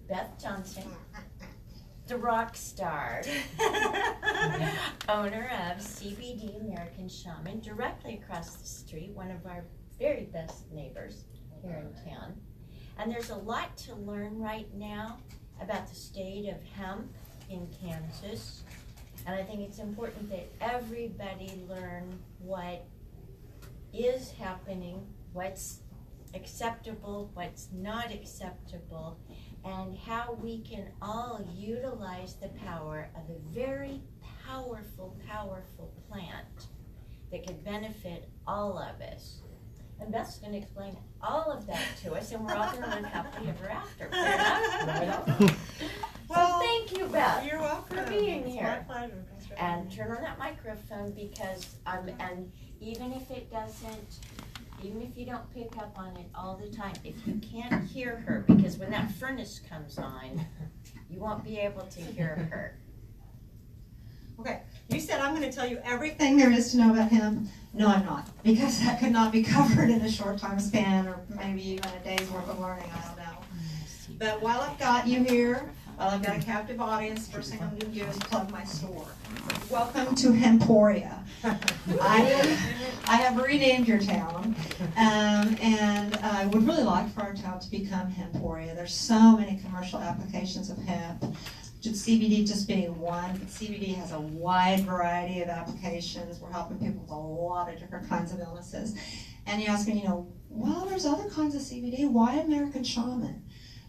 Beth Johnson, the rock star, owner of CBD American Shaman, directly across the street, one of our very best neighbors here in town. And there's a lot to learn right now about the state of hemp in Kansas. And I think it's important that everybody learn what is happening, what's acceptable, what's not acceptable, and how we can all utilize the power of a very powerful, powerful plant that could benefit all of us. And Beth's going to explain all of that to us, and we're all going to live happily ever after. Fair enough? Well, so thank you, Beth. You're welcome. For being It's here. my pleasure. Thanks for And having me. turn on that microphone because and even if it doesn't, even if you don't pick up on it all the time, if you can't hear her, because when that furnace comes on, you won't be able to hear her. Okay, you said I'm going to tell you everything there is to know about hemp. No, I'm not, because that could not be covered in a short time span, or maybe even a day's worth of learning. I don't know. But while I've got you here, while I've got a captive audience, first thing I'm going to do is plug my store. Welcome to Emporia. I have renamed your town, and I would really like for our town to become Emporia. There's so many commercial applications of hemp. CBD just being one, but CBD has a wide variety of applications. We're helping people with a lot of different kinds of illnesses. And you ask me, well, there's other kinds of CBD. Why American Shaman?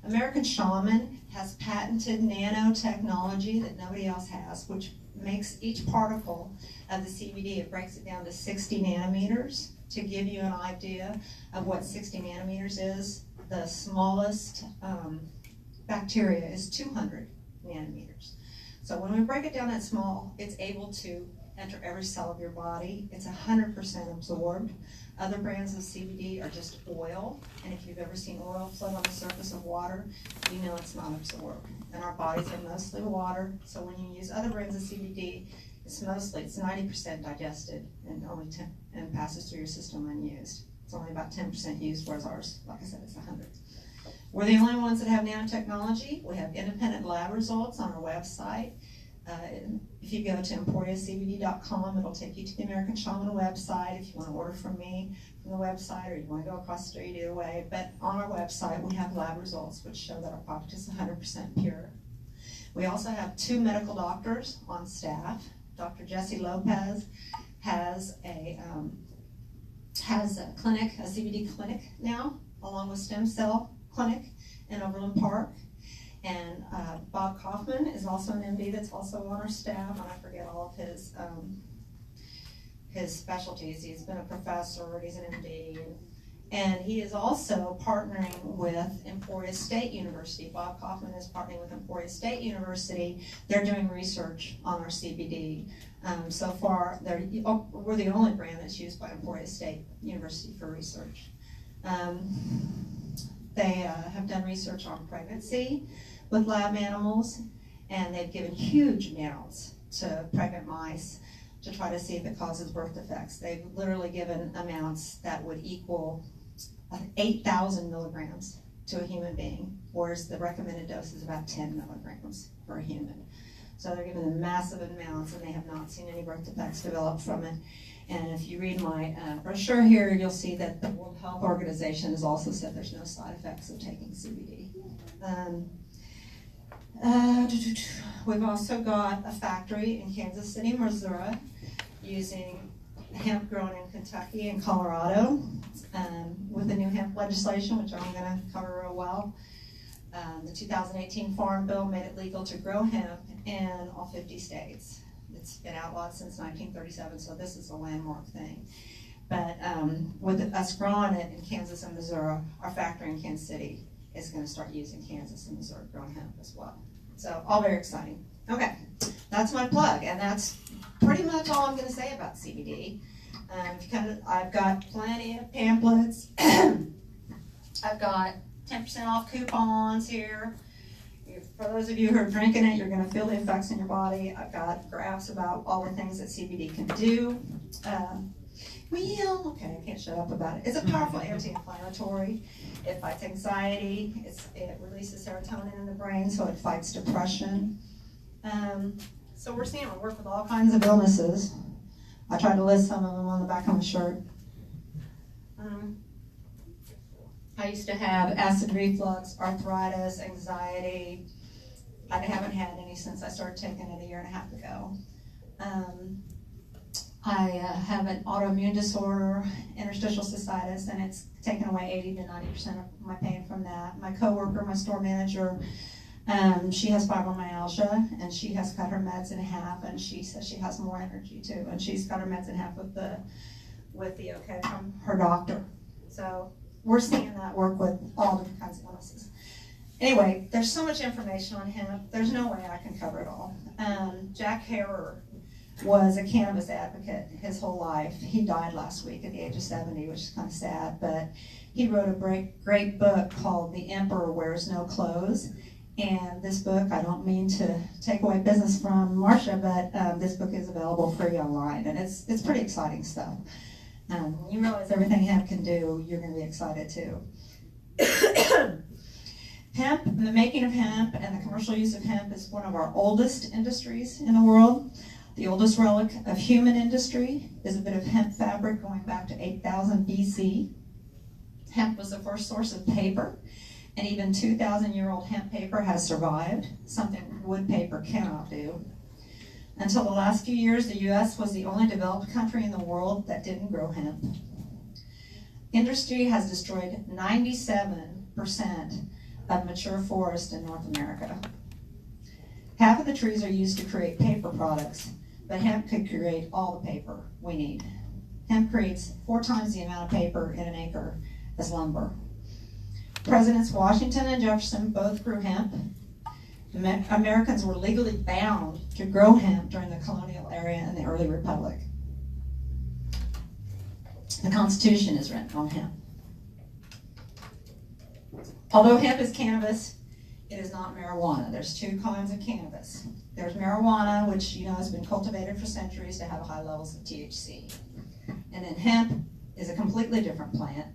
American Shaman has patented nanotechnology that nobody else has, which makes each particle of the CBD, it breaks it down to 60 nanometers. To give you an idea of what 60 nanometers is, the smallest bacteria is 200 nanometers. So when we break it down that small, it's able to enter every cell of your body. It's 100% absorbed. Other brands of CBD are just oil, and if you've ever seen oil float on the surface of water, you know it's not absorbed. And our bodies are mostly water, so when you use other brands of CBD, it's 90% digested and only 10 and passes through your system unused. It's only about 10% used, whereas ours, like I said, it's 100. We're the only ones that have nanotechnology. We have independent lab results on our website. If you go to emporiacbd.com, it'll take you to the American Shaman website if you want to order from me from the website, or you want to go across the street, either way. But on our website, we have lab results which show that our product is 100% pure. We also have 2 medical doctors on staff. Dr. Jesse Lopez has a clinic, a CBD clinic now, along with Stem Cell Clinic in Overland Park. And Bob Kaufman is also an MD that's also on our staff, and I forget all of his specialties. He's been a professor, he's an MD, and he is also partnering with Emporia State University. Bob Kaufman is partnering with Emporia State University. They're doing research on our CBD. So far, we're the only brand that's used by Emporia State University for research. They have done research on pregnancy with lab animals, and they've given huge amounts to pregnant mice to try to see if it causes birth defects. They've literally given amounts that would equal 8,000 milligrams to a human being, whereas the recommended dose is about 10 milligrams for a human. So they're giving them massive amounts, and they have not seen any birth defects develop from it. And if you read my brochure here, you'll see that the World Health Organization has also said there's no side effects of taking CBD. We've also got a factory in Kansas City, Missouri, using hemp grown in Kentucky and Colorado with the new hemp legislation, which I'm going to cover real well. The 2018 Farm Bill made it legal to grow hemp in all 50 states. It's been outlawed since 1937, so this is a landmark thing. But with us growing it in Kansas and Missouri, our factory in Kansas City is going to start using Kansas and Missouri grown hemp as well. So all very exciting. Okay, that's my plug, and that's pretty much all I'm going to say about CBD. I've got plenty of pamphlets. I've got 10% off coupons here. For those of you who are drinking it, you're going to feel the effects in your body. I've got graphs about all the things that CBD can do. Well, okay, I can't shut up about it. It's a powerful anti-inflammatory. It fights anxiety. It releases serotonin in the brain, so it fights depression. So we're seeing it work with all kinds of illnesses. I tried to list some of them on the back of my shirt. I used to have acid reflux, arthritis, anxiety. I haven't had any since I started taking it a year and a half ago. I have an autoimmune disorder, interstitial cystitis, and it's taken away 80 to 90% of my pain from that. My coworker, my store manager, she has fibromyalgia, and she has cut her meds in half, and she says she has more energy too, and she's cut her meds in half with the okay from her doctor. So we're seeing that work with all different kinds of illnesses. Anyway, there's so much information on hemp. There's no way I can cover it all. Jack Herer was a cannabis advocate his whole life. He died last week at the age of 70, which is kind of sad, but he wrote a great book called The Emperor Wears No Clothes. And this book, I don't mean to take away business from Marcia, but this book is available free online, and it's pretty exciting stuff. You realize everything hemp can do, you're going to be excited too. Hemp, the making of hemp and the commercial use of hemp is one of our oldest industries in the world. The oldest relic of human industry is a bit of hemp fabric going back to 8,000 BC. Hemp was the first source of paper, and even 2,000-year-old hemp paper has survived, something wood paper cannot do. Until the last few years, the U.S. was the only developed country in the world that didn't grow hemp. Industry has destroyed 97% of mature forest in North America. Half of the trees are used to create paper products, but hemp could create all the paper we need. Hemp creates 4 times the amount of paper in an acre as lumber. Presidents Washington and Jefferson both grew hemp. Americans were legally bound to grow hemp during the colonial era and the early republic. The Constitution is written on hemp. Although hemp is cannabis, it is not marijuana. There's 2 kinds of cannabis. There's marijuana, which has been cultivated for centuries to have high levels of THC. And then hemp is a completely different plant.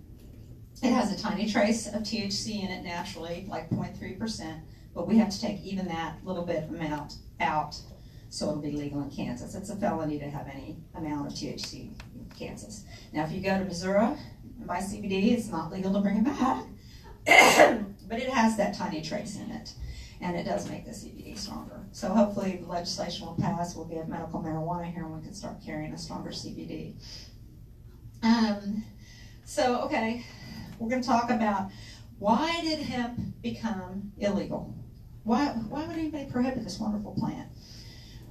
It has a tiny trace of THC in it naturally, like 0.3%, but we have to take even that little bit amount out so it'll be legal in Kansas. It's a felony to have any amount of THC in Kansas. Now, if you go to Missouri and buy CBD, it's not legal to bring it back, but it has that tiny trace in it, and it does make the CBD stronger. So hopefully the legislation will pass. We'll get medical marijuana here, and we can start carrying a stronger CBD. Okay, we're going to talk about why did hemp become illegal? Why would anybody prohibit this wonderful plant?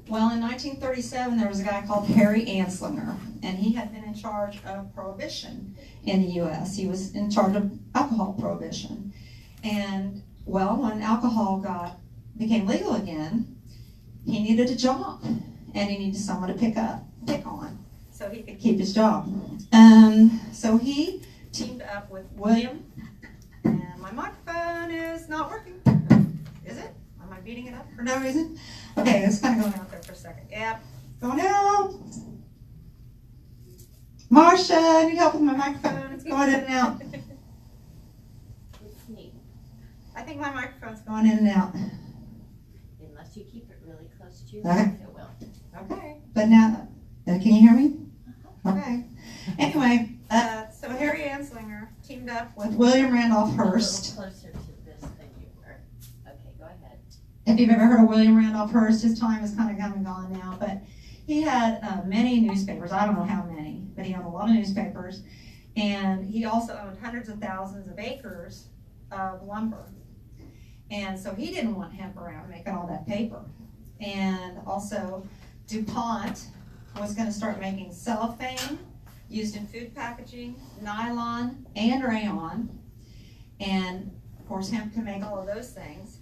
Well, in 1937, there was a guy called Harry Anslinger, and he had been in charge of prohibition in the U.S. He was in charge of alcohol prohibition. And, well, when alcohol became legal again, he needed a job, and he needed someone to pick on, so he could keep his job. So he teamed up with William, and my microphone is not working. Is it? Am I beating it up for no reason? Okay, it's kind of going out there for a second. Yep, going out. Marcia, I need help with my microphone. It's going in and out. It's neat. I think my microphone's going in and out. Unless you keep it really close to you, Okay. it will. Okay, but now, can you hear me? Okay. Anyway, so Harry Anslinger teamed up with William Randolph Hearst. A little closer to this than you were. Okay, go ahead. If you've ever heard of William Randolph Hearst, his time is kind of come and gone now, but he had many newspapers. I don't know how many, but he owned a lot of newspapers, and he also owned hundreds of thousands of acres of lumber. And so he didn't want hemp around making all that paper. And also, DuPont was going to start making cellophane used in food packaging, nylon, and rayon. And of course, hemp can make all of those things.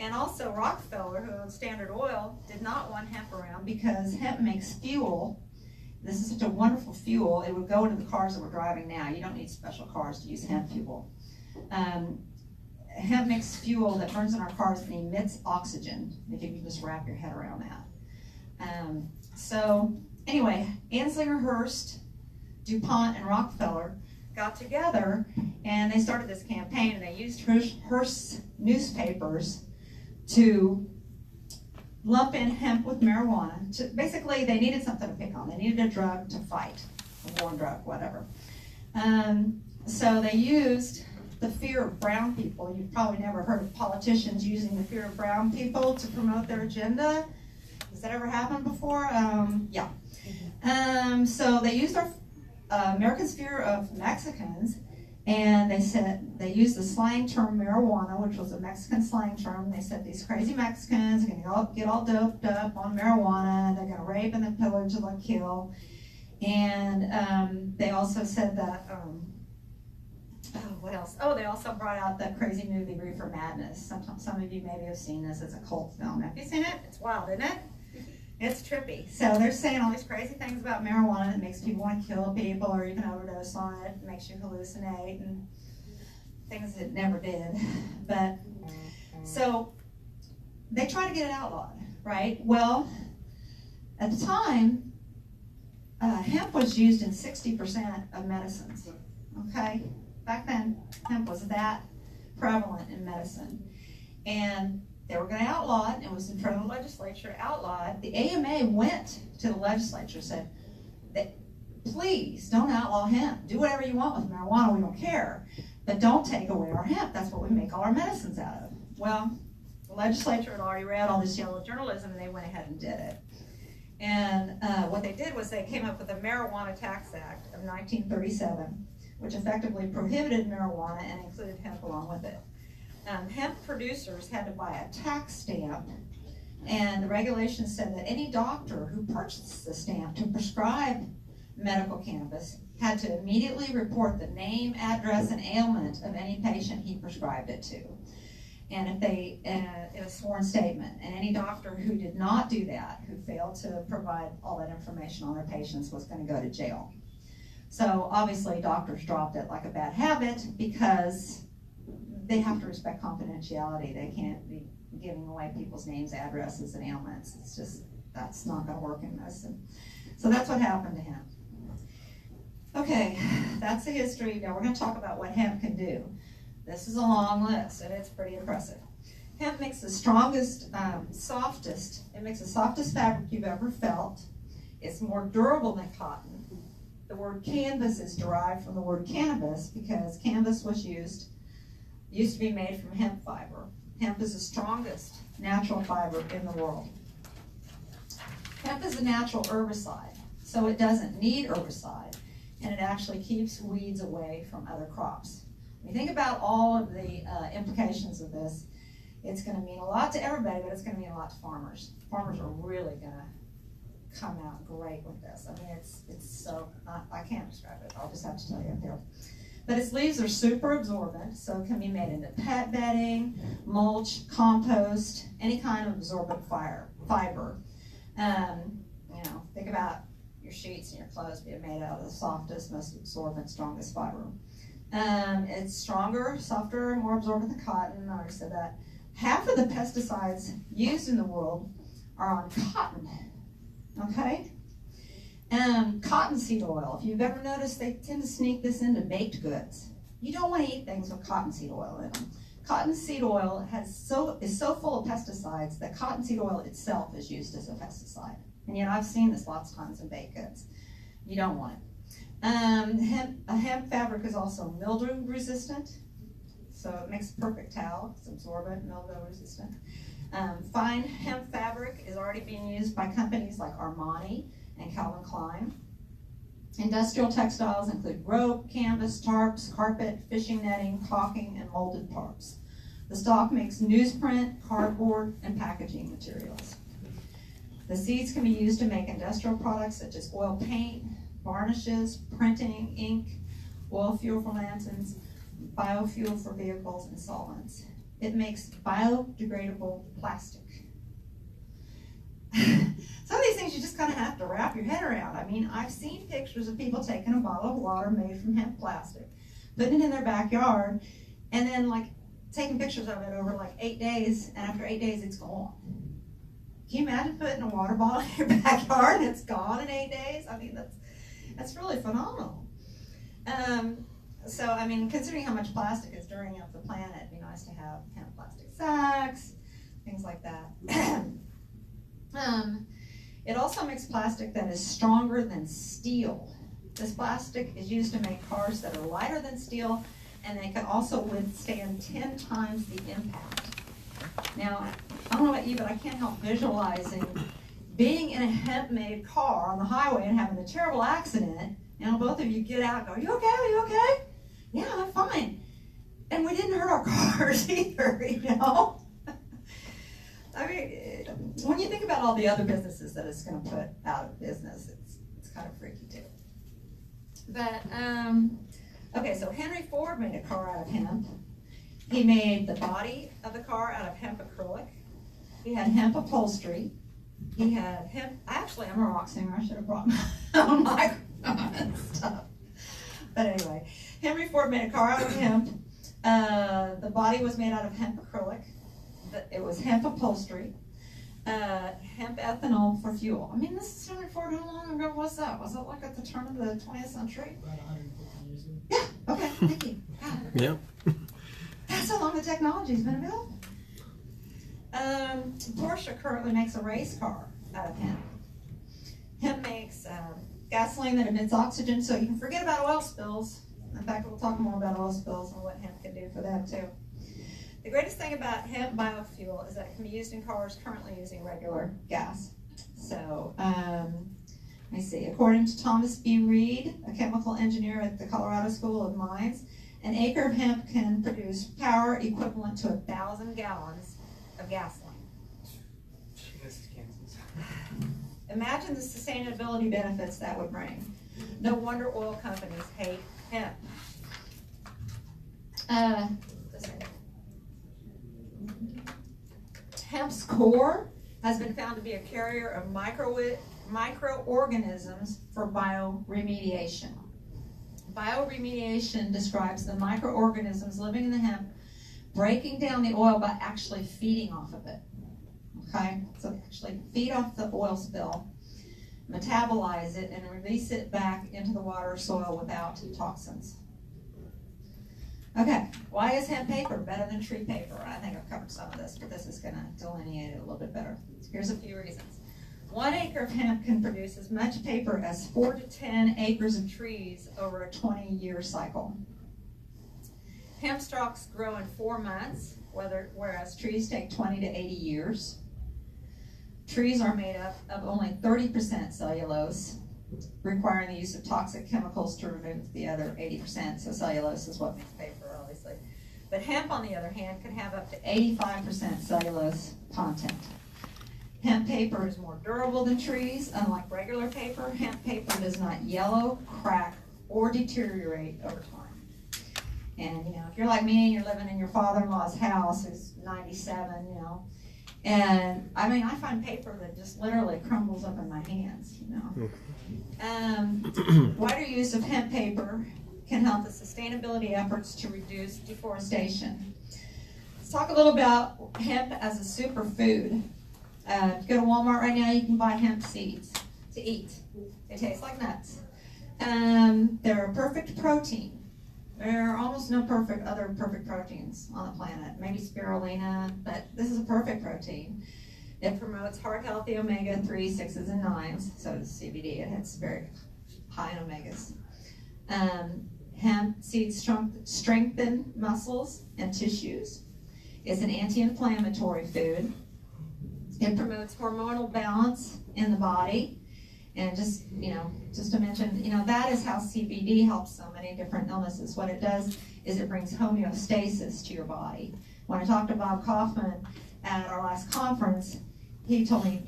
And also Rockefeller, who owned Standard Oil, did not want hemp around because hemp makes fuel. This is such a wonderful fuel. It would go into the cars that we're driving now. You don't need special cars to use hemp fuel. Hemp makes fuel that burns in our cars and emits oxygen, if you can just wrap your head around that. So anyway, Anslinger Hearst DuPont and Rockefeller got together and they started this campaign, and they used Hearst newspapers to lump in hemp with marijuana. Basically, they needed something to pick on. They needed a drug to fight, a war drug, whatever. So they used the fear of brown people. You've probably never heard of politicians using the fear of brown people to promote their agenda. Has that ever happened before? Yeah. So they used our Americans' fear of Mexicans, and they said they used the slang term marijuana, which was a Mexican slang term. They said these crazy Mexicans are going to get all doped up on marijuana. They're going to rape and then pillage and then kill. And they also said that, what else? Oh, they also brought out the crazy movie Reefer Madness. Some of you maybe have seen this. It's a cult film. Have you seen it? It's wild, isn't it? It's trippy. So they're saying all these crazy things about marijuana that makes people want to kill people, or you can overdose on it. It makes you hallucinate and things it never did. But so they try to get it outlawed, right? Well, at the time, hemp was used in 60% of medicines. Okay, back then hemp was that prevalent in medicine, and they were going to outlaw it. It was in front of the legislature, outlawed. The AMA went to the legislature, said, please don't outlaw hemp. Do whatever you want with marijuana, we don't care. But don't take away our hemp. That's what we make all our medicines out of. Well, the legislature had already read all this yellow journalism, and they went ahead and did it. And what they did was they came up with the Marijuana Tax Act of 1937, which effectively prohibited marijuana and included hemp along with it. Hemp producers had to buy a tax stamp, and the regulations said that any doctor who purchased the stamp to prescribe medical cannabis had to immediately report the name, address, and ailment of any patient he prescribed it to. And if they, in a sworn statement, and any doctor who did not do that, who failed to provide all that information on their patients, was going to go to jail. So obviously doctors dropped it like a bad habit because they have to respect confidentiality. They can't be giving away people's names, addresses, and ailments. It's just, that's not going to work in medicine. So that's what happened to him. Okay, that's the history. Now we're going to talk about what hemp can do. This is a long list, and it's pretty impressive. Hemp makes the strongest, softest, it makes the softest fabric you've ever felt. It's more durable than cotton. The word canvas is derived from the word cannabis because canvas was used to be made from hemp fiber. Hemp is the strongest natural fiber in the world. Hemp is a natural herbicide, so it doesn't need herbicide, and it actually keeps weeds away from other crops. When you think about all of the implications of this, it's going to mean a lot to everybody, but it's going to mean a lot to farmers. Farmers are really going to come out great with this. I mean, it's so, I can't describe it. I'll just have to tell you up here. But its leaves are super absorbent, so it can be made into pet bedding, mulch, compost, any kind of absorbent fiber. Think about your sheets and your clothes being made out of the softest, most absorbent, strongest fiber. It's stronger, softer, and more absorbent than cotton. I already said that. Half of the pesticides used in the world are on cotton. Okay? Cottonseed oil. If you've ever noticed, they tend to sneak this into baked goods. You don't want to eat things with cottonseed oil in them. Cottonseed oil is so full of pesticides that cottonseed oil itself is used as a pesticide. And yet I've seen this lots of times in baked goods. You don't want it. Hemp fabric is also mildew resistant, so it makes a perfect towel. It's absorbent, mildew resistant. Fine hemp fabric is already being used by companies like Armani and Calvin Klein. Industrial textiles include rope, canvas, tarps, carpet, fishing netting, caulking, and molded tarps. The stalk makes newsprint, cardboard, and packaging materials. The seeds can be used to make industrial products such as oil paint, varnishes, printing, ink, oil fuel for lanterns, biofuel for vehicles, and solvents. It makes biodegradable plastic. Some of these things you just kind of have to wrap your head around. I mean, I've seen pictures of people taking a bottle of water made from hemp plastic, putting it in their backyard, and then like taking pictures of it over like 8 days, and after 8 days it's gone. Can you imagine putting a water bottle in your backyard and it's gone in 8 days? I mean, That's really phenomenal. So, I mean, considering how much plastic is dirtying up the planet, it'd be nice to have hemp plastic sacks, things like that. It also makes plastic that is stronger than steel. This plastic is used to make cars that are lighter than steel, and they can also withstand 10 times the impact. Now, I don't know about you, but I can't help visualizing being in a hemp-made car on the highway and having a terrible accident. Both of you get out and go, "Are you okay? Are you okay?" "Yeah, I'm fine." And we didn't hurt our cars either, I mean, when you think about all the other businesses that it's going to put out of business, it's kind of freaky too. But, okay, so Henry Ford made a car out of hemp. He made the body of the car out of hemp acrylic. He had hemp upholstery. He had hemp, actually, I'm a rock singer. I should have brought my own microphone and stuff. But anyway, Henry Ford made a car out of hemp. The body was made out of hemp acrylic. It was hemp upholstery. Hemp ethanol for fuel. I mean, this is Henry Ford. How long ago was that? Was it like at the turn of the 20th century? About 150 years ago. Yeah, okay, thank you. Yeah. That's how long the technology's been available. Porsche currently makes a race car out of hemp. Hemp makes gasoline that emits oxygen, so you can forget about oil spills. In fact, we'll talk more about oil spills and what hemp can do for that too. The greatest thing about hemp biofuel is that it can be used in cars currently using regular gas. So, let me see. According to Thomas B. Reed, a chemical engineer at the Colorado School of Mines, an acre of hemp can produce power equivalent to 1,000 gallons of gasoline. This is Kansas. Imagine the sustainability benefits that would bring. No wonder oil companies hate hemp. Hemp's core has been found to be a carrier of microorganisms for bioremediation. Bioremediation describes the microorganisms living in the hemp breaking down the oil by actually feeding off of it. Okay, so they actually feed off the oil spill, metabolize it, and release it back into the water or soil without toxins. Okay, why is hemp paper better than tree paper? I think I've covered some of this, but this is going to delineate it a little bit better. Here's a few reasons. 1 acre of hemp can produce as much paper as 4 to 10 acres of trees over a 20-year cycle. Hemp stalks grow in 4 months, whereas trees take 20 to 80 years. Trees are made up of only 30% cellulose, requiring the use of toxic chemicals to remove the other 80%. So cellulose is what makes paper, obviously. But hemp, on the other hand, can have up to 85% cellulose content. Hemp paper is more durable than trees. Unlike regular paper, hemp paper does not yellow, crack, or deteriorate over time. And, if you're like me and you're living in your father-in-law's house who's 97, and I mean, I find paper that just literally crumbles up in my hands, Wider use of hemp paper can help the sustainability efforts to reduce deforestation. Let's talk a little about hemp as a superfood. If you go to Walmart right now, you can buy hemp seeds to eat. They taste like nuts. They're a perfect protein. There are almost no other perfect proteins on the planet. Maybe spirulina, but this is a perfect protein. It promotes heart-healthy omega-3, 6s, and 9s. So does CBD. It has very high in omegas. Hemp seeds strengthen muscles and tissues. It's an anti-inflammatory food. It promotes hormonal balance in the body. And just to mention, that is how CBD helps so many different illnesses. What it does is it brings homeostasis to your body. When I talked to Bob Kaufman at our last conference, he told me,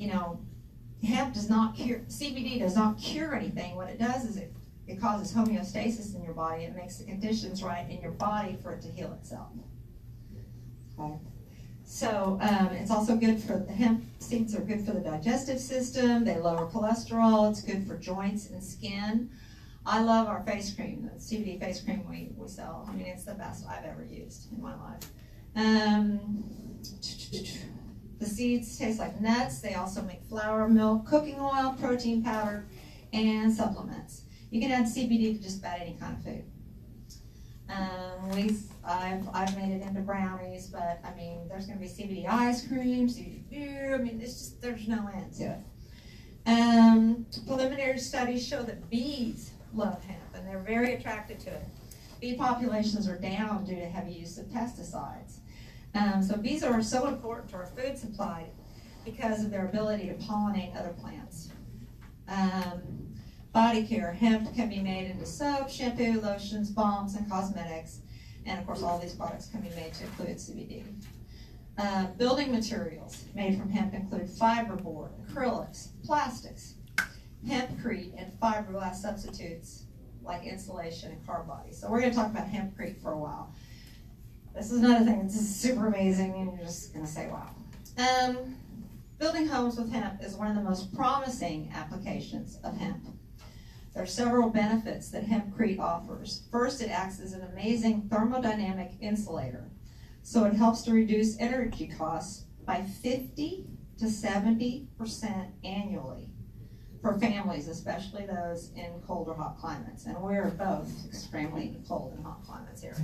hemp does not cure, CBD does not cure anything. What it does is it causes homeostasis in your body. It makes the conditions right in your body for it to heal itself. Okay. So it's also good for the hemp seeds are good for the digestive system. They lower cholesterol. It's good for joints and skin. I love our face cream, the CBD face cream we sell. I mean, it's the best I've ever used in my life. The seeds taste like nuts. They also make flour, milk, cooking oil, protein powder, and supplements. You can add CBD to just about any kind of food. I've made it into brownies, but I mean, there's going to be CBD ice cream, CBD beer. I mean, there's no end to it. Preliminary studies show that bees love hemp, and they're very attracted to it. Bee populations are down due to heavy use of pesticides. So bees are so important to our food supply because of their ability to pollinate other plants. Body care, hemp can be made into soap, shampoo, lotions, balms, and cosmetics. And of course, all these products can be made to include CBD. Building materials made from hemp include fiberboard, acrylics, plastics, hempcrete, and fiberglass substitutes like insulation and car bodies. So we're going to talk about hempcrete for a while. This is another thing that's super amazing, and you're just going to say, wow. Building homes with hemp is one of the most promising applications of hemp. There are several benefits that hempcrete offers. First, it acts as an amazing thermodynamic insulator. So it helps to reduce energy costs by 50 to 70% annually for families, especially those in cold or hot climates. And we're both extremely cold and hot climates here.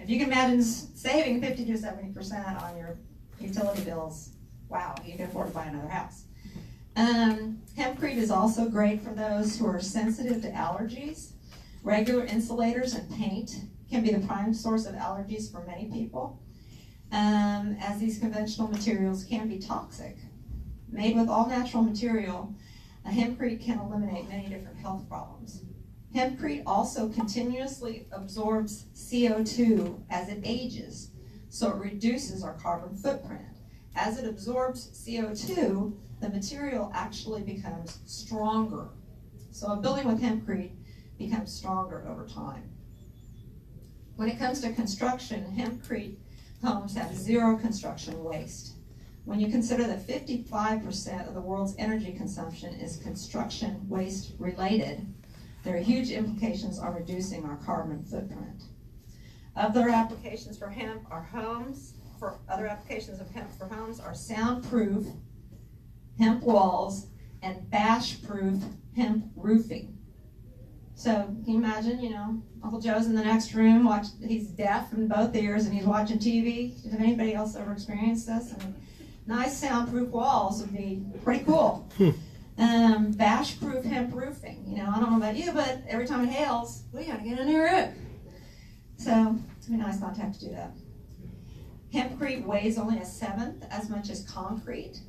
If you can imagine saving 50 to 70% on your utility bills, wow, you can afford to buy another house. Hempcrete is also great for those who are sensitive to allergies. Regular insulators and paint can be the prime source of allergies for many people, as these conventional materials can be toxic. Made with all natural material, hempcrete can eliminate many different health problems. Hempcrete also continuously absorbs CO2 as it ages, so it reduces our carbon footprint. As it absorbs CO2, the material actually becomes stronger. So a building with hempcrete becomes stronger over time. When it comes to construction, hempcrete homes have zero construction waste. When you consider that 55% of the world's energy consumption is construction waste related, there are huge implications on reducing our carbon footprint. Other applications for hemp are homes. Other applications of hemp for homes are soundproof hemp walls and bash-proof hemp roofing. So can you imagine, Uncle Joe's in the next room, he's deaf in both ears and he's watching TV. Has anybody else ever experienced this? I mean, nice soundproof walls would be pretty cool. Bash-proof hemp roofing. I don't know about you, but every time it hails, we gotta get a new roof. So it'd be nice not to have to do that. Hempcrete weighs only 1/7 as much as concrete.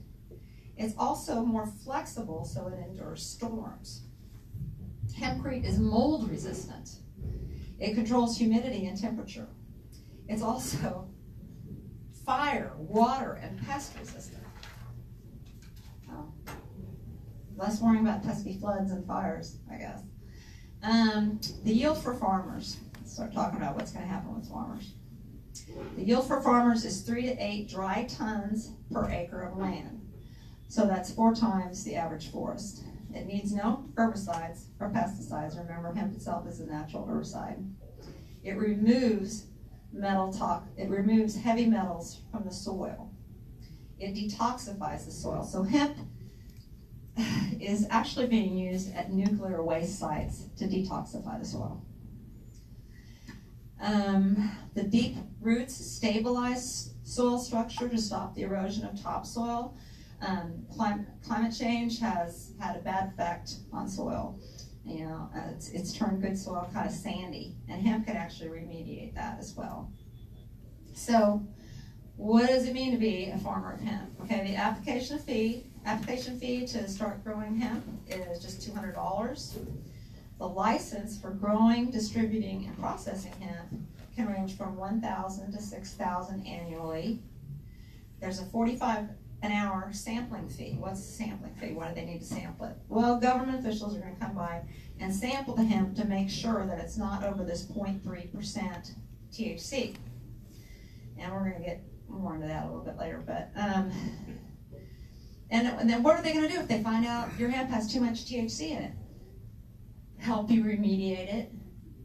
It's also more flexible, so it endures storms. Hempcrete is mold resistant. It controls humidity and temperature. It's also fire, water, and pest resistant. Oh. Less worrying about pesky floods and fires, I guess. The yield for farmers. Let's start talking about what's going to happen with farmers. The yield for farmers is 3 to 8 dry tons per acre of land. So that's 4 times the average forest. It needs no herbicides or pesticides. Remember, hemp itself is a natural herbicide. It removes heavy metals from the soil. It detoxifies the soil. So hemp is actually being used at nuclear waste sites to detoxify the soil. The deep roots stabilize soil structure to stop the erosion of topsoil. Climate change has had a bad effect on soil. It's turned good soil kind of sandy, and hemp can actually remediate that as well. So, what does it mean to be a farmer of hemp? Okay, the application fee to start growing hemp is just $200. The license for growing, distributing, and processing hemp can range from $1,000 to $6,000 annually. There's a $45 an hour sampling fee. What's the sampling fee? Why do they need to sample it? Well, government officials are going to come by and sample the hemp to make sure that it's not over this 0.3% THC. And we're going to get more into that a little bit later. But and then what are they going to do if they find out your hemp has too much THC in it? Help you remediate it.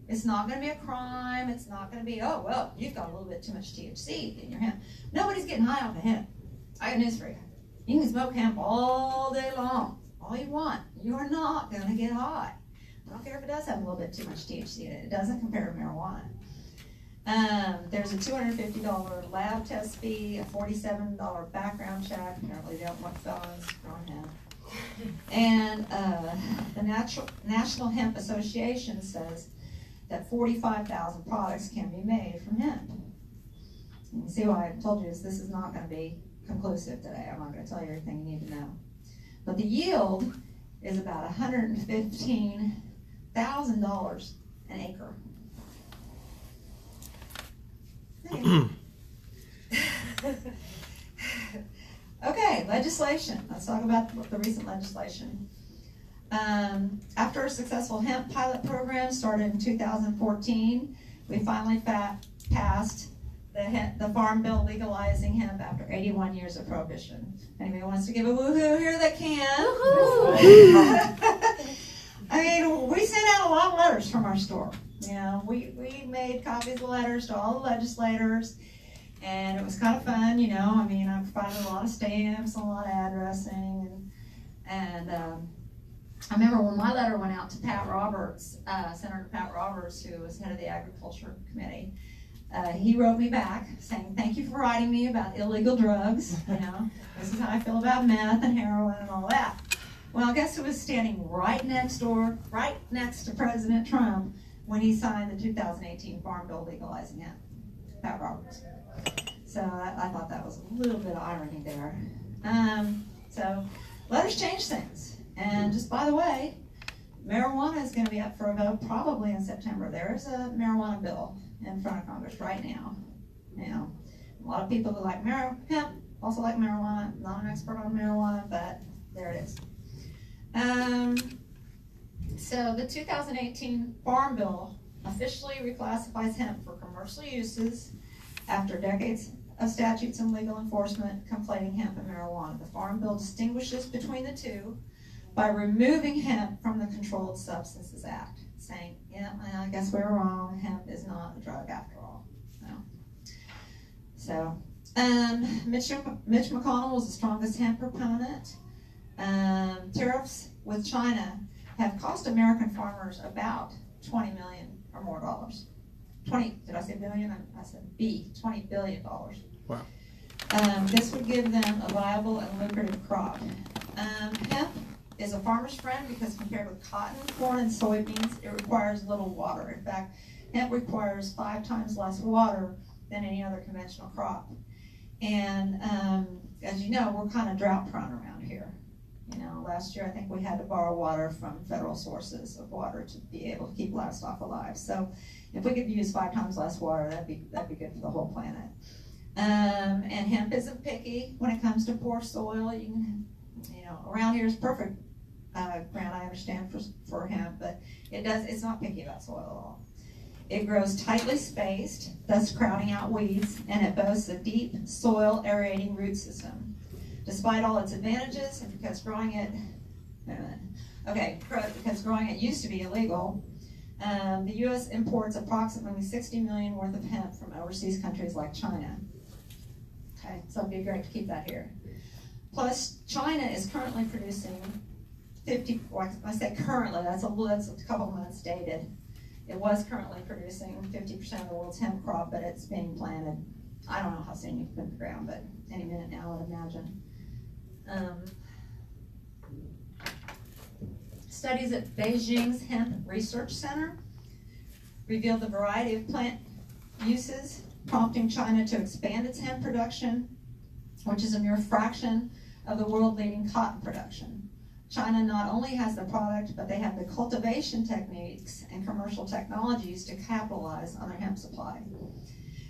It's not going to be a crime. It's not going to be, oh, well, you've got a little bit too much THC in your hemp. Nobody's getting high off of hemp. I got news for you. You can smoke hemp all day long, all you want. You're not going to get high. I don't care if it does have a little bit too much THC in it. It doesn't compare to marijuana. There's a $250 lab test fee, a $47 background check. Apparently they don't want felons growing hemp. And the National Hemp Association says that 45,000 products can be made from hemp. You can see why I told you this is not going to be conclusive today. I'm not going to tell you everything you need to know. But the yield is about $115,000 an acre. Okay, legislation. Let's talk about the recent legislation. After a successful hemp pilot program started in 2014, we finally passed the Farm Bill legalizing hemp after 81 years of prohibition. Anybody wants to give a woohoo here that can? I mean, we sent out a lot of letters from our store. You know, we made copies of letters to all the legislators, and it was kind of fun, you know. I mean, I provided a lot of stamps, a lot of addressing, and I remember when my letter went out to Pat Roberts, Senator Pat Roberts, who was head of the Agriculture Committee. He wrote me back saying, "Thank you for writing me about illegal drugs. You know, this is how I feel about meth and heroin and all that." Well, guess who was standing right next door, right next to President Trump when he signed the 2018 Farm Bill legalizing hemp? Pat Roberts. So I thought that was a little bit of irony there. So letters change things. And just by the way, marijuana is going to be up for a vote probably in September. There is a marijuana bill in front of Congress right now. Now, a lot of people who like hemp also like marijuana. I'm not an expert on marijuana, but there it is. So the 2018 Farm Bill officially reclassifies hemp for commercial uses after decades of statutes and legal enforcement conflating hemp and marijuana. The Farm Bill distinguishes between the two by removing hemp from the Controlled Substances Act, saying, yeah, I guess we were wrong, hemp is not a drug after all. So Mitch McConnell was the strongest hemp proponent. Tariffs with China have cost American farmers about $20 million or more dollars. Did I say billion? I said $20 billion. Wow. This would give them a viable and lucrative crop. Hemp is a farmer's friend because compared with cotton, corn, and soybeans, it requires little water. In fact, hemp requires 5 times less water than any other conventional crop. And as you know, we're kind of drought prone around here. You know, last year I think we had to borrow water from federal sources of water to be able to keep livestock alive. So if we could use 5 times less water, that'd be good for the whole planet. And hemp isn't picky when it comes to poor soil. Around here is perfect ground, I understand, for hemp, but it's not picky about soil at all. It grows tightly spaced, thus crowding out weeds, and it boasts a deep soil aerating root system. Despite all its advantages, and because growing it used to be illegal, the U.S. imports approximately 60 million worth of hemp from overseas countries like China. Okay, so it'd be great to keep that here. Plus, China is currently producing 50. Well, I say currently. That's a couple months dated. It was currently producing 50% of the world's hemp crop, but it's being planted. I don't know how soon you can put in the ground, but any minute now, I would imagine. Studies at Beijing's Hemp Research Center revealed the variety of plant uses, prompting China to expand its hemp production, which is a mere fraction of the world-leading cotton production. China not only has the product, but they have the cultivation techniques and commercial technologies to capitalize on their hemp supply.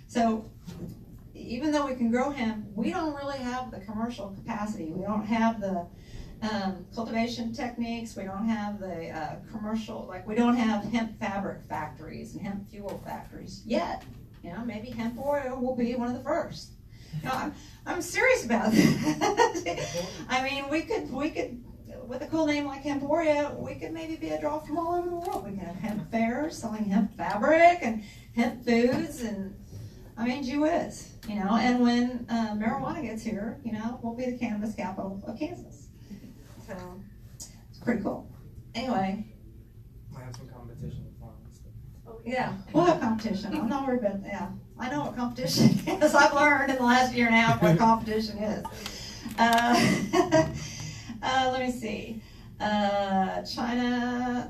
So even though we can grow hemp, we don't really have the commercial capacity. We don't have the cultivation techniques. We don't have the we don't have hemp fabric factories and hemp fuel factories yet. Maybe hemp oil will be one of the first. I'm serious about that. I mean, we could, with a cool name like Emporia, we could maybe be a draw from all over the world. We can have hemp fairs selling hemp fabric and hemp foods, and I mean, gee whiz, And when marijuana gets here, we'll be the cannabis capital of Kansas. So it's pretty cool. Anyway, Might have some competition with farms. Yeah, we'll have competition. I'm not worried about that. I know what competition is. I've learned in the last year and a half what competition is. Let me see. China,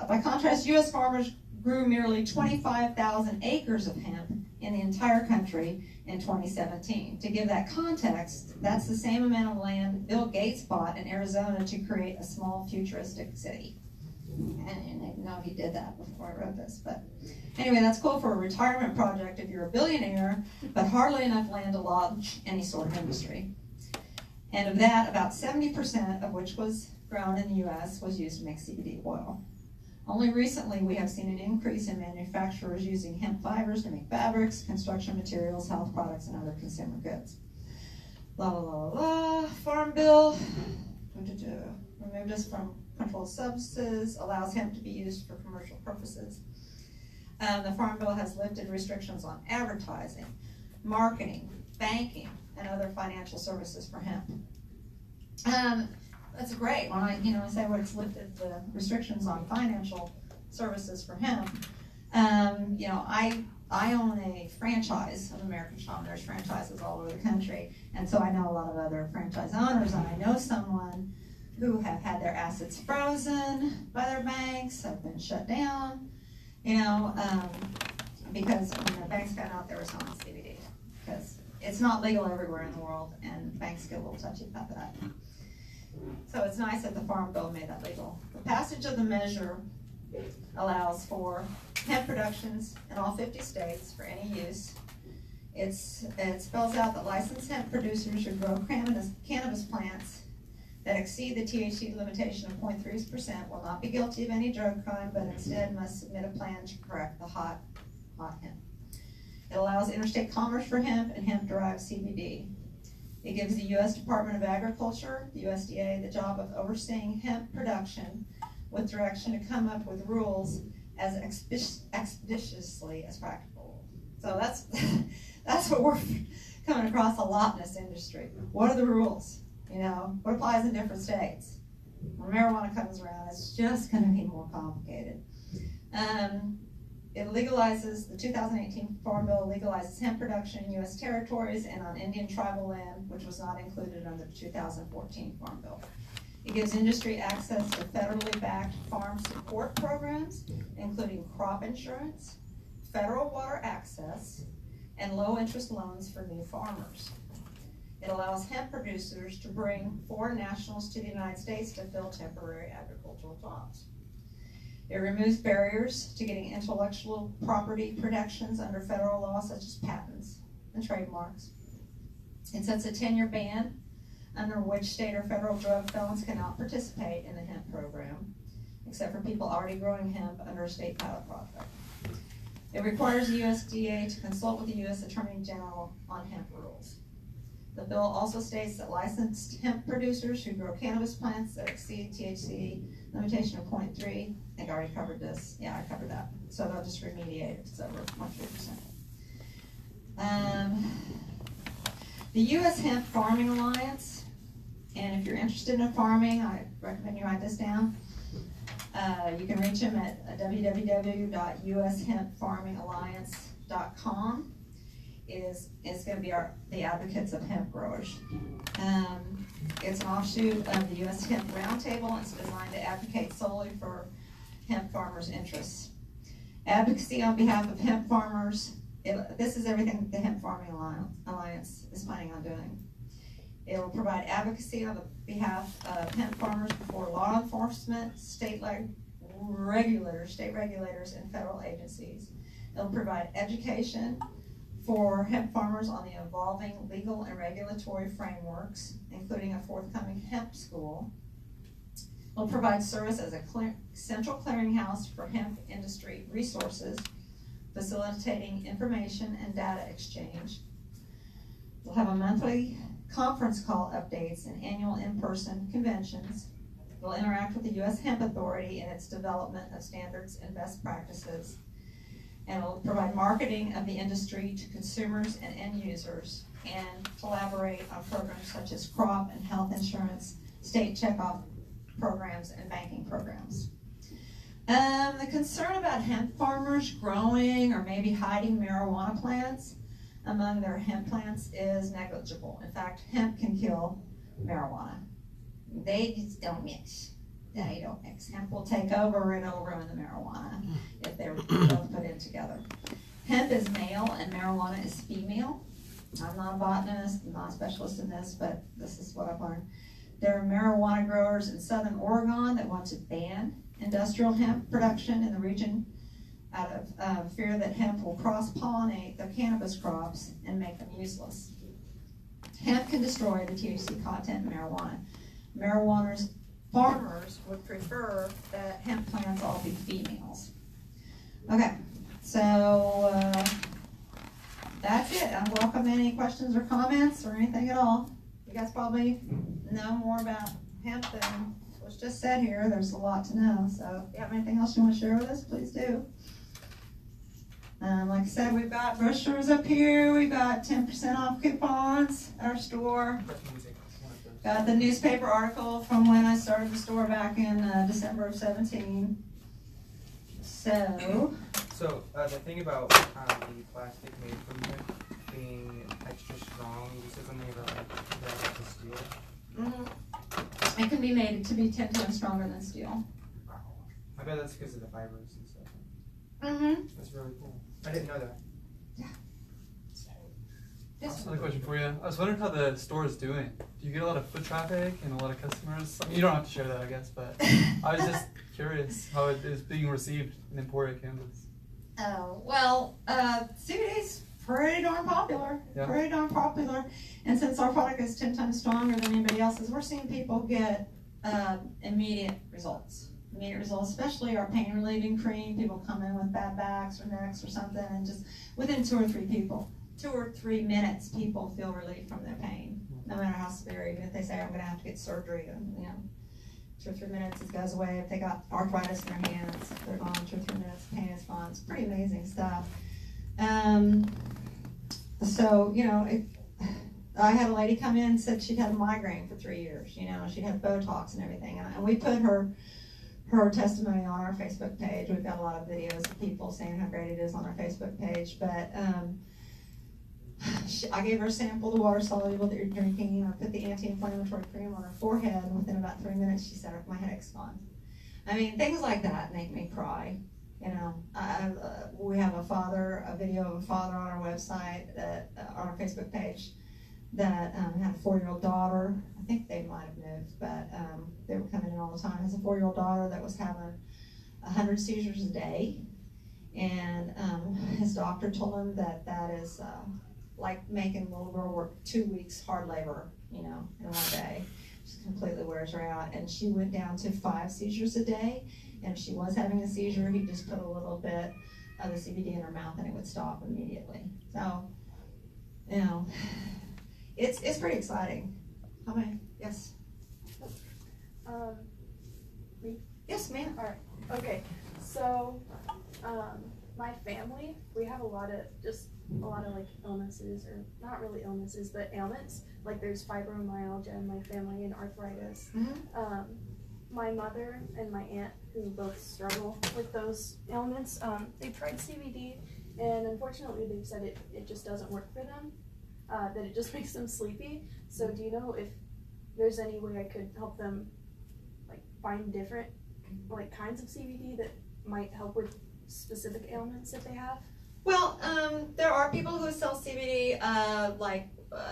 By contrast, U.S. farmers grew nearly 25,000 acres of hemp in the entire country in 2017. To give that context, that's the same amount of land Bill Gates bought in Arizona to create a small futuristic city. And I didn't know he did that before I wrote this, but anyway, that's cool for a retirement project if you're a billionaire, but hardly enough land to launch any sort of industry. And of that, about 70% of which was grown in the U.S. was used to make CBD oil. Only recently, we have seen an increase in manufacturers using hemp fibers to make fabrics, construction materials, health products, and other consumer goods. La la la la, Farm Bill, removed us from controlled substances, allows hemp to be used for commercial purposes. The Farm Bill has lifted restrictions on advertising, marketing, banking, and other financial services for hemp. That's great. When I say what it's lifted the restrictions on financial services for hemp, I own a franchise of American Shaman. There's franchises all over the country, and so I know a lot of other franchise owners, and I know someone who have had their assets frozen by their banks, have been shut down, because when the banks found out they were selling CBD, because it's not legal everywhere in the world, and banks get a little touchy about that. So it's nice that the Farm Bill made that legal. The passage of the measure allows for hemp productions in all 50 states for any use. It spells out that licensed hemp producers who grow cannabis plants that exceed the THC limitation of 0.3% will not be guilty of any drug crime, but instead must submit a plan to correct the hot hemp. It allows interstate commerce for hemp and hemp-derived CBD. It gives the U.S. Department of Agriculture, the USDA, the job of overseeing hemp production with direction to come up with rules as expeditiously as practicable. So that's what we're coming across a lot in this industry. What are the rules? What applies in different states? When marijuana comes around, it's just going to be more complicated. It legalizes, the 2018 Farm Bill legalizes hemp production in U.S. territories and on Indian tribal land, which was not included under the 2014 Farm Bill. It gives industry access to federally backed farm support programs, including crop insurance, federal water access, and low-interest loans for new farmers. It allows hemp producers to bring foreign nationals to the United States to fill temporary agricultural jobs. It removes barriers to getting intellectual property protections under federal law, such as patents and trademarks. It sets a 10-year ban under which state or federal drug felons cannot participate in the hemp program, except for people already growing hemp under a state pilot project. It requires the USDA to consult with the U.S. Attorney General on hemp rules. The bill also states that licensed hemp producers who grow cannabis plants that exceed THC limitation of 0.3, I think I already covered this. Yeah, I covered that. So they'll just remediate it. It's over 0.3%. The U.S. Hemp Farming Alliance, and if you're interested in farming, I recommend you write this down. You can reach them at www.ushempfarmingalliance.com. Is going to be the advocates of hemp growers. It's an offshoot of the U.S. Hemp Roundtable. It's designed to advocate solely for hemp farmers' interests. Advocacy on behalf of hemp farmers. This is everything the Hemp Farming Alliance is planning on doing. It will provide advocacy on behalf of hemp farmers before law enforcement, state regulators, and federal agencies. It will provide education for hemp farmers on the evolving legal and regulatory frameworks, including a forthcoming hemp school. Will provide service as a central clearinghouse for hemp industry resources, facilitating information and data exchange. We'll have a monthly conference call updates and annual in-person conventions. We'll interact with the U.S. Hemp Authority in its development of standards and best practices. And will provide marketing of the industry to consumers and end users, and collaborate on programs such as crop and health insurance, state checkoff programs, and banking programs. The concern about hemp farmers growing or maybe hiding marijuana plants among their hemp plants is negligible. In fact, hemp can kill marijuana. They just don't mix. They don't mix. Hemp will take over and it'll ruin the marijuana if they're both put in together. Hemp is male and marijuana is female. I'm not a botanist, I'm not a specialist in this, but this is what I've learned. There are marijuana growers in southern Oregon that want to ban industrial hemp production in the region out of fear that hemp will cross-pollinate their cannabis crops and make them useless. Hemp can destroy the THC content in marijuana. Marijuana's farmers would prefer that hemp plants all be females. Okay, so that's it. I welcome any questions or comments or anything at all. You guys probably know more about hemp than was just said here. There's a lot to know. So if you have anything else you want to share with us, please do. Like I said, we've got brochures up here. We've got 10% off coupons at our store. Got the newspaper article from when I started the store back in December of 17. So the thing about the plastic made from hemp being extra strong, you said something about like the steel. Mm-hmm. It can be made to be 10 times stronger than steel. Wow. I bet that's because of the fibers and stuff. Mm-hmm. That's really cool. I didn't know that. Yeah. That's another question for you. I was wondering how the store is doing. Do you get a lot of foot traffic and a lot of customers? I mean, you don't have to share that, I guess, but I was just curious how it is being received in Emporia, Kansas. Oh, well, CBD's pretty darn popular. Yeah. Pretty darn popular. And since our product is 10 times stronger than anybody else's, we're seeing people get immediate results. Immediate results, especially our pain relieving cream. People come in with bad backs or necks or something, and just within 2 or 3 minutes, people feel relief from their pain, no matter how severe. Even if they say, I'm going to have to get surgery, and 2 or 3 minutes, it goes away. If they got arthritis in their hands, they're gone. 2 or 3 minutes, the pain is gone. It's pretty amazing stuff. I had a lady come in and said she'd had a migraine for 3 years. She'd had Botox and everything, and we put her testimony on our Facebook page. We've got a lot of videos of people saying how great it is on our Facebook page, but I gave her a sample of the water soluble that you're drinking. I put the anti-inflammatory cream on her forehead, and within about 3 minutes she said, my headache's gone. I mean, things like that make me cry. We have a video of a father on our website, on our Facebook page, that had a 4-year-old daughter. I think they might have moved, but they were coming in all the time. Has a 4-year-old daughter that was having 100 seizures a day, and his doctor told him that is like making a little girl work 2 weeks hard labor, in one day. Just completely wears her out. And she went down to 5 seizures a day, and if she was having a seizure, he just put a little bit of the CBD in her mouth and it would stop immediately. So, it's pretty exciting. How many? Yes. Me? Yes, ma'am. All right. Okay. So, my family, we have a lot of like illnesses, or not really illnesses, but ailments. Like there's fibromyalgia in my family and arthritis. Mm-hmm. My mother and my aunt, who both struggle with those ailments, they've tried CBD, and unfortunately they've said it just doesn't work for them, that it just makes them sleepy. So do you know if there's any way I could help them like find different like kinds of CBD that might help with specific ailments that they have? Well, there are people who sell CBD,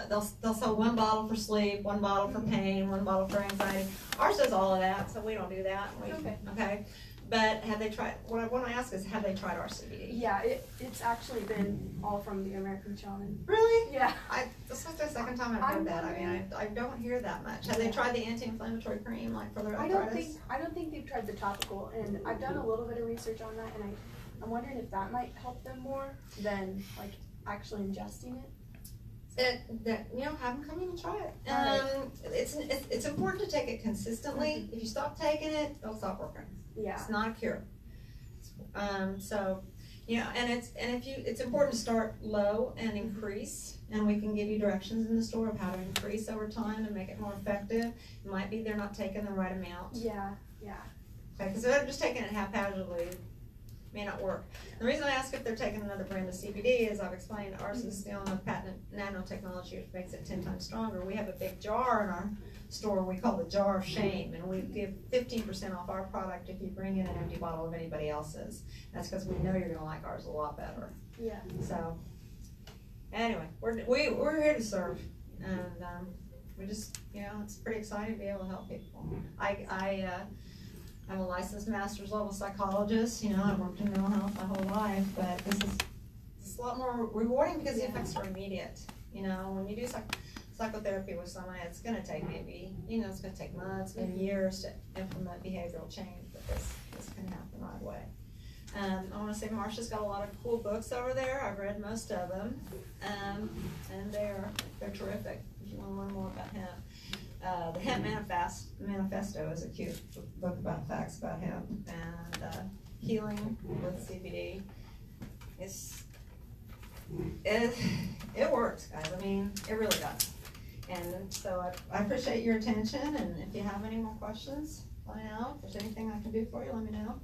they'll sell 1 bottle for sleep, 1 bottle for pain, 1 bottle for anxiety. Ours does all of that, so we don't do that. Okay. But have they tried, what I want to ask is, have they tried our CBD? Yeah, it's actually been all from the American Shaman. Really? Yeah. This is the second time I've heard that. I mean, I don't hear that much. Have they tried the anti-inflammatory cream, like for their arthritis? I don't think they've tried the topical, and I've done a little bit of research on that, and I'm wondering if that might help them more than like actually ingesting it. Have them come in and try it. It's important to take it consistently. If you stop taking it, it'll stop working. Yeah. It's not a cure. And it's important to start low and increase, and we can give you directions in the store of how to increase over time and make it more effective. It might be they're not taking the right amount. Yeah. Okay, because if they're just taking it haphazardly, it may not work. The reason I ask if they're taking another brand of CBD is I've explained ours is still on patent nanotechnology, which makes it 10 times stronger. We have a big jar in our store we call the jar of shame, and we give 15% off our product if you bring in an empty bottle of anybody else's. That's because we know you're gonna like ours a lot better. Yeah. So, anyway, we're here to serve, and we just, it's pretty exciting to be able to help people. I'm a licensed master's level psychologist. I've worked in mental health my whole life, but this is a lot more rewarding because the effects are immediate. When you do psychotherapy with someone, it's going to take maybe, it's going to take months, maybe years to implement behavioral change, but this can happen right away. I want to say Marsha's got a lot of cool books over there. I've read most of them, and they're terrific if you want to learn more about hemp. The Hemp Manifesto is a cute book about facts about hemp, and healing with CBD. It works, guys. I mean, it really does. And so I appreciate your attention, and if you have any more questions, let me know. If there's anything I can do for you, let me know.